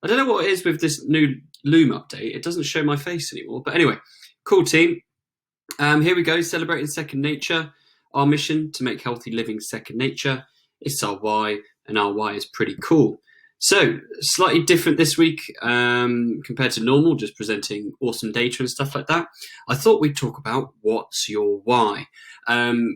I don't know what it is with this new Loom update. It doesn't show my face anymore. But anyway, cool team. Here we go, celebrating second nature. Our mission to make healthy living second nature. It's our why, and our why is pretty cool. So, slightly different this week compared to normal, just presenting awesome data and stuff like that. I thought we'd talk about what's your why,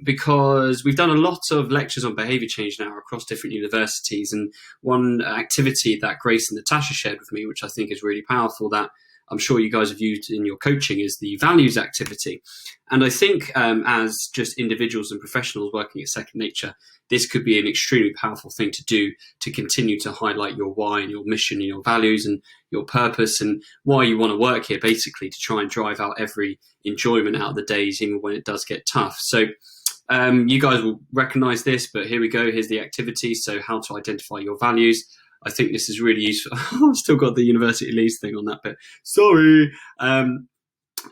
because we've done a lot of lectures on behaviour change now across different universities, and one activity that Grace and Natasha shared with me, which I think is really powerful, that I'm sure you guys have used in your coaching, is the values activity. And I think as just individuals and professionals working at Second Nature, this could be an extremely powerful thing to do to continue to highlight your why and your mission and your values and your purpose and why you want to work here, basically, to try and drive out every enjoyment out of the days, even when it does get tough. So you guys will recognize this, but here we go. Here's the activity. So how to identify your values. I think this is really useful. I've still got the University Leeds thing on that bit. Sorry.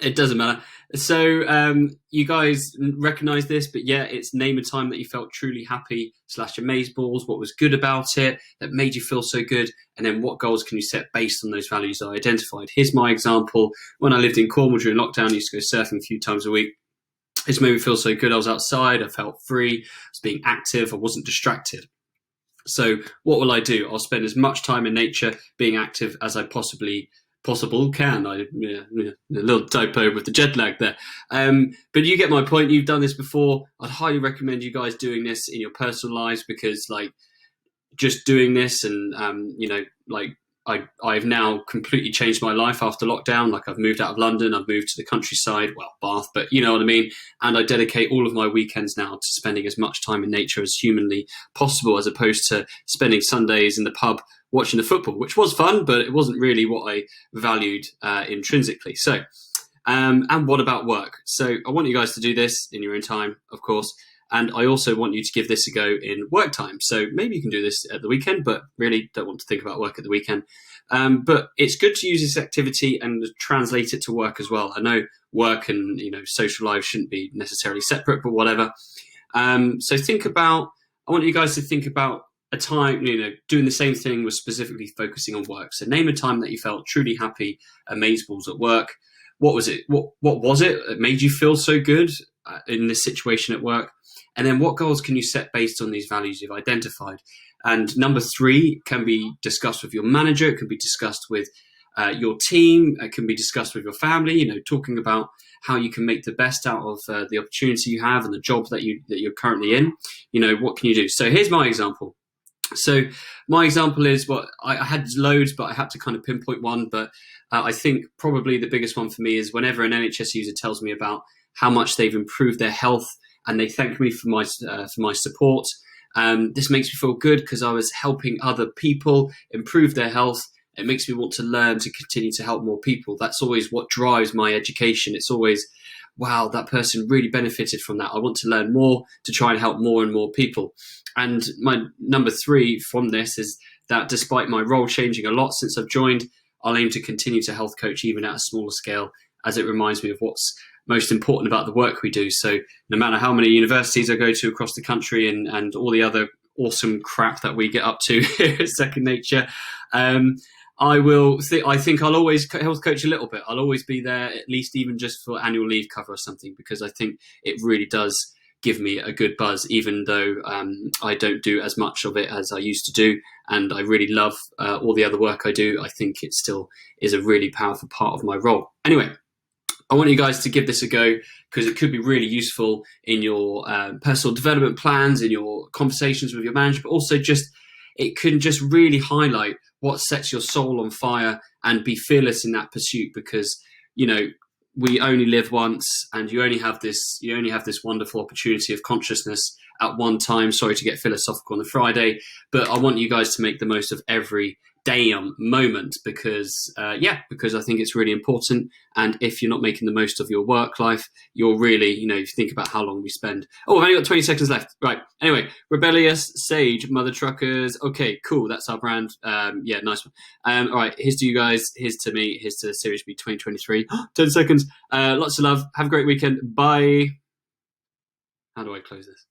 It doesn't matter. So you guys recognize this, but yeah, it's name a time that you felt truly happy / amazeballs. What was good about it that made you feel so good? And then what goals can you set based on those values I identified? Here's my example. When I lived in Cornwall during lockdown, I used to go surfing a few times a week. It's made me feel so good. I was outside. I felt free. I was being active. I wasn't distracted. So what will I do? I'll spend as much time in nature being active as I possible can. A little typo with the jet lag there. But you get my point. You've done this before. I'd highly recommend you guys doing this in your personal lives, because just doing this and I've now completely changed my life after lockdown. I've moved out of London, I've moved to the countryside, well, Bath, but you know what I mean. And I dedicate all of my weekends now to spending as much time in nature as humanly possible, as opposed to spending Sundays in the pub watching the football, which was fun, but it wasn't really what I valued intrinsically. So, and what about work? So I want you guys to do this in your own time, of course. And I also want you to give this a go in work time. So maybe you can do this at the weekend, but really don't want to think about work at the weekend. But it's good to use this activity and translate it to work as well. I know work and social life shouldn't be necessarily separate, but whatever. So I want you guys to think about a time, doing the same thing with specifically focusing on work. So name a time that you felt truly happy, amazeballs at work. What was it? What was it that made you feel so good in this situation at work? And then what goals can you set based on these values you've identified? And number 3 can be discussed with your manager. It can be discussed with your team. It can be discussed with your family, talking about how you can make the best out of the opportunity you have and the job that you're currently in. What can you do? So here's my example. So my example is I had loads, but I had to kind of pinpoint one. But I think probably the biggest one for me is whenever an NHS user tells me about how much they've improved their health and they thank me for my support. This makes me feel good because I was helping other people improve their health. It makes me want to learn to continue to help more people. That's always what drives my education. It's always, wow, that person really benefited from that. I want to learn more to try and help more and more people. And my number 3 from this is that despite my role changing a lot since I've joined, I'll aim to continue to health coach even at a smaller scale, as it reminds me of what's most important about the work we do. So no matter how many universities I go to across the country and all the other awesome crap that we get up to here at Second Nature, I think I'll always health coach a little bit. I'll always be there, at least even just for annual leave cover or something, because I think it really does give me a good buzz, even though I don't do as much of it as I used to do. And I really love all the other work I do. I think it still is a really powerful part of my role. Anyway, I want you guys to give this a go, because it could be really useful in your personal development plans, in your conversations with your manager, but also it can just really highlight what sets your soul on fire and be fearless in that pursuit, because, we only live once and you only have this wonderful opportunity of consciousness at one time. Sorry to get philosophical on the Friday, but I want you guys to make the most of every damn moment, because I think it's really important. And if you're not making the most of your work life, you're really, if you think about how long we spend. Oh, I've only got 20 seconds left. Right. Anyway, Rebellious, Sage, Mother Truckers. Okay, cool. That's our brand. Nice one. All right. Here's to you guys. Here's to me. Here's to Series B 2023. 10 seconds. Lots of love. Have a great weekend. Bye. How do I close this?